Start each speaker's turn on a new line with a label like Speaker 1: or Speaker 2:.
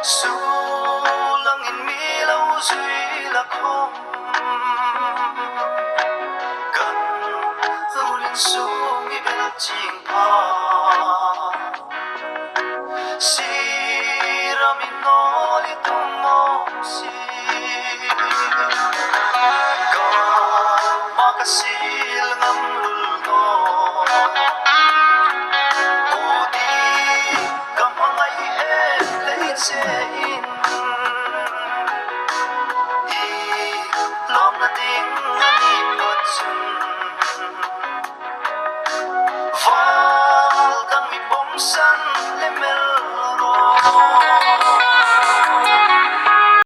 Speaker 1: Sulangin milaw suy lakom Kan ulin sung ibel ching pa Siramin noli tumong si Ka makasil ngam lulno Udi kamangay leit sein Lom na ding ani patsun Val dang mi bomsan lemel